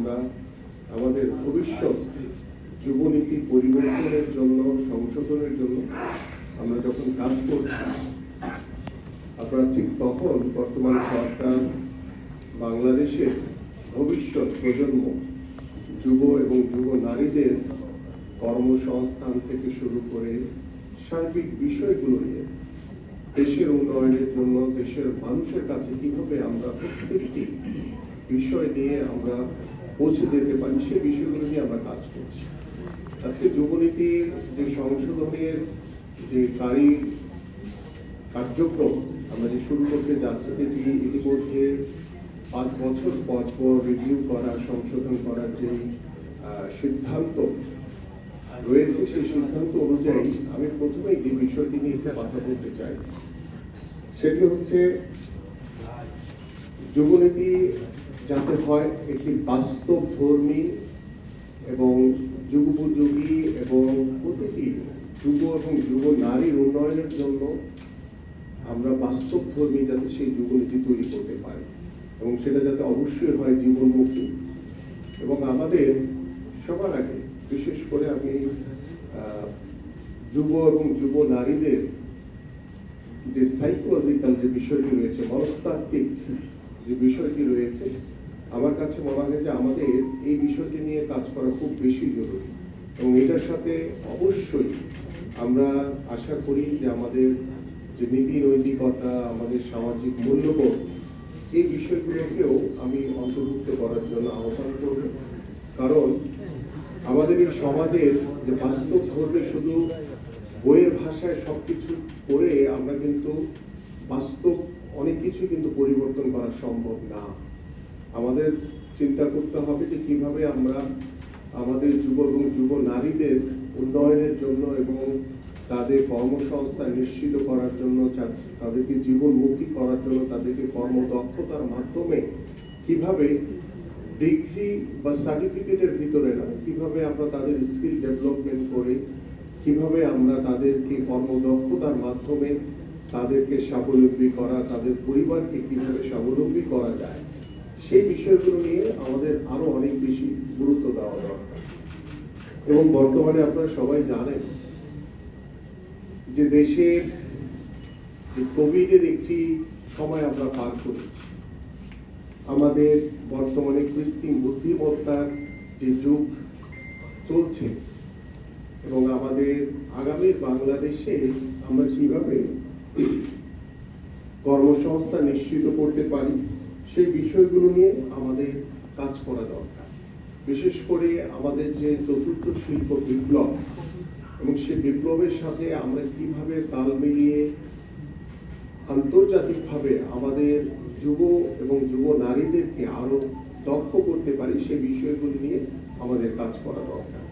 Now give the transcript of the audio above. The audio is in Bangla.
আমরা আমাদের ভবিষ্যৎ যুবনীতি পরিবর্তনের জন্য, সংশোধনের জন্য আমরা যখন কাজ করছি, আপনারা ঠিক তখন বর্তমান সরকার বাংলাদেশের ভবিষ্যৎ প্রজন্ম, যুব এবং যুব নারীদের কর্মসংস্থান থেকে শুরু করে সার্বিক বিষয়গুলো নিয়ে দেশের উন্নয়নের জন্য, দেশের মানুষের কাছে কিভাবে আমরা প্রত্যেকটি বিষয় নিয়ে আমরা পৌঁছে যেতে পারি, সেই বিষয়গুলো নিয়ে আমরা কাজ করছি। আজকে যুবনীতির যে সংশোধনের যে কার্যক্রম আমরা যে শুরু করতে যাচ্ছি, যেটি ইতিমধ্যে 5 বছর পর পর রিভিউ করা, সংশোধন করার যে সিদ্ধান্ত রয়েছে, সেই সিদ্ধান্ত অনুযায়ী আমি প্রথমেই যে বিষয়টি নিয়ে একটু কথা বলতে চাই, সেটি হচ্ছে যুবনীতি যাতে হয় একটি বাস্তবধর্মী এবং যুগোপযোগী এবং প্রতিটি যুব এবং যুব নারীর উন্নয়নের জন্য আমরা বাস্তবধর্মী যাতে সেই যুবনীতি তৈরি করতে পারি, এবং সেটা যাতে অবশ্যই হয় জীবনমুখী। এবং আমাদের সবার আগে বিশেষ করে আমি যুব এবং যুব নারীদের যে সাইকোলজিক্যাল যে বিষয়টি রয়েছে, মনস্তাত্ত্বিক যে বিষয়টি রয়েছে, আমার কাছে মনে হয় যে আমাদের এই বিষয়টি নিয়ে কাজ করা খুব বেশি জরুরি। এবং এটার সাথে অবশ্যই আমরা আশা করি যে আমাদের যে নীতি নৈতিকতা, আমাদের সামাজিক মূল্যবোধ, এই বিষয়গুলোকেও আমি অন্তর্ভুক্ত করার জন্য আহ্বান করব। কারণ আমাদের এই সমাজের যে বাস্তব ধর্মে শুধু বইয়ের ভাষায় সবকিছু পড়ে আমরা কিন্তু বাস্তব অনেক কিছু কিন্তু পরিবর্তন করা সম্ভব না। আমাদের চিন্তা করতে হবে যে কিভাবে আমরা আমাদের যুব এবং যুব নারীদের উন্নয়নের জন্য এবং তাদের কর্মসংস্থান নিশ্চিত করার জন্য, তাদেরকে জীবনমুখী করার জন্য, তাদেরকে কর্মদক্ষতার মাধ্যমে কিভাবে ডিগ্রি বা সার্টিফিকেটের ভিতরে না, কিভাবে আমরা তাদের স্কিল ডেভেলপমেন্ট করে কিভাবে আমরা তাদেরকে কর্মদক্ষতার মাধ্যমে তাদেরকে স্বাবলম্বী করা, তাদের পরিবারকে কিভাবে স্বাবলম্বী করা যায়, সেই বিষয়গুলো নিয়ে আমাদের আরো অনেক বেশি গুরুত্ব দেওয়া দরকার। এবং বর্তমানে আপনারা সবাই জানেন যে দেশের যে কোভিডের একটি সময় আমরা পার করেছি, আমাদের বর্তমানে কৃত্রিম বুদ্ধিমত্তার যে যুগ চলছে, এবং আমাদের আগামী বাংলাদেশে আমরা কিভাবে কর্মসংস্থান নিশ্চিত করতে পারি, সেই বিষয়গুলো নিয়ে আমাদের কাজ করা দরকার। বিশেষ করে আমাদের যে চতুর্থ শিল্প বিপ্লব, এবং সেই বিপ্লবের সাথে আমরা কিভাবে তাল মিলিয়ে আন্তর্জাতিকভাবে আমাদের যুব এবং যুব নারীদেরকে আরো দক্ষ করতে পারি, সেই বিষয়গুলো নিয়ে আমাদের কাজ করা দরকার।